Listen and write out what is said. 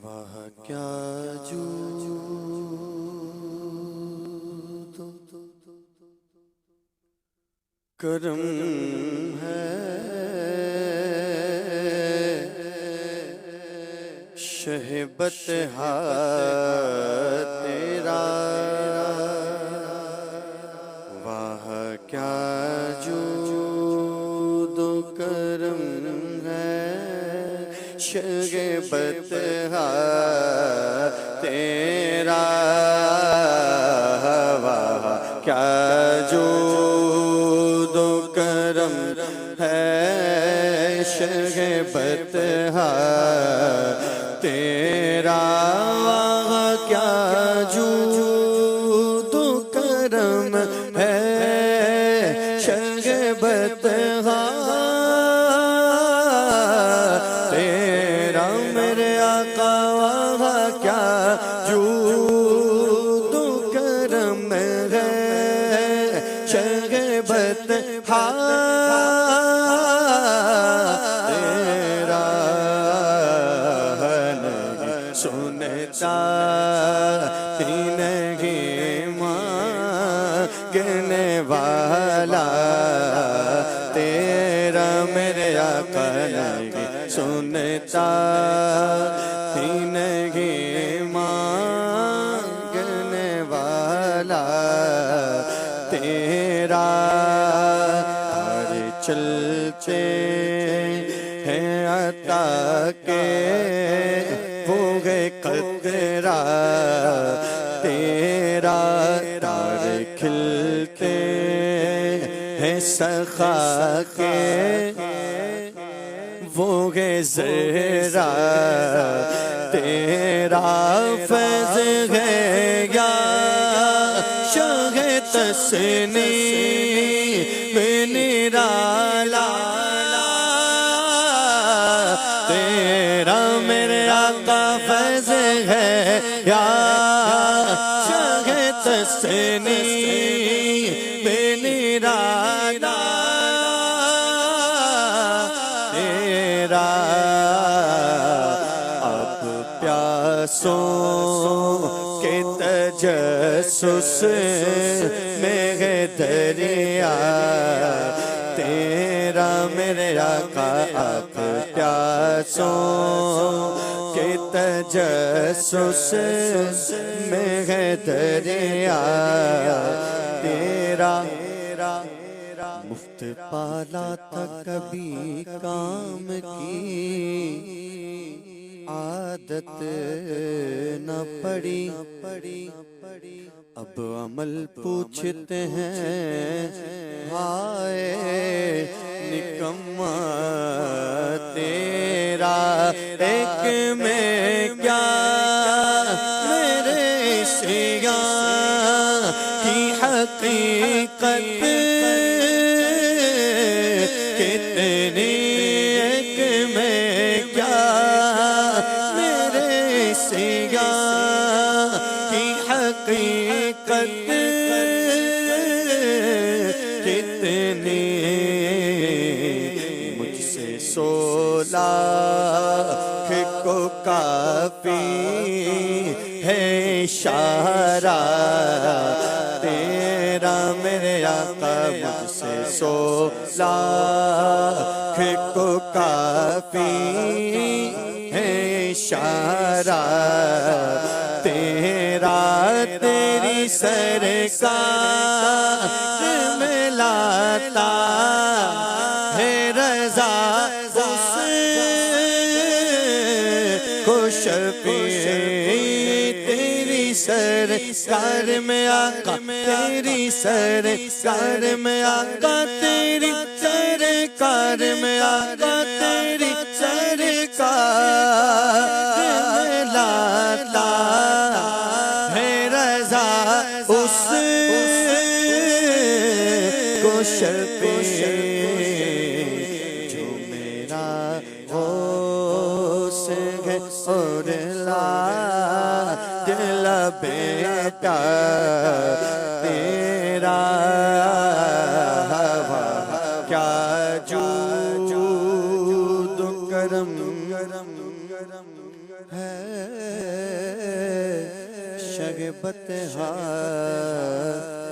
वाह क्या जूद करम है शहबत तेरा। वाह क्या जूद करम है शहबत तेरा। वाह क्या जूद करम है शहबत तेरा। वाह क्या जूद करम है शहबत तेरा मेरे आका। वाह क्या जूद करम है शहबत तेरा। सुनता ही नहीं मांगने वाला तेरा मेरे आका नहीं सुनता ही नहीं मांगने वाला तेरा। और चलते हैं अता के वो है कदरा तेरा। तारे खिलते हैं सखा के वो है ज़रा तेरा। फैज़ है या शाह तस्नीम निराला तेरा मेरे आका। फैज़ है या शाह तस्नीम निराला तेरा। अब प्यासों के तजस्सुस में है दरिया तेरा मेरे आका। अब प्यासों के तजस्सुस में है दरिया तेरा। मुफ्त पाला था कभी काम की आदत न पड़ी। अब अमल पूछते हैं हाय निकम्मा तेरा। एक में क्या मेरे सिया की हकीकत कितनी। एक में क्या मेरे सिया की हकीकत कितनी। मुझसे 16 को काफी है इशारा तेरा मेरे आका। मुझसे 16 को काफी है इशारा तेरा। तेरी सरकार में लाता है रज़ा उसको शफ़ी तेरी सरकार में आका। तेरी सरकार में आका तेरी सरकार में आका। तेरी सरकार में लाता है रज़ा उसको शफ़ी जो मेरा गौस है और ला दिल बेटा तेरा। क्या जूद करम है शगबत हार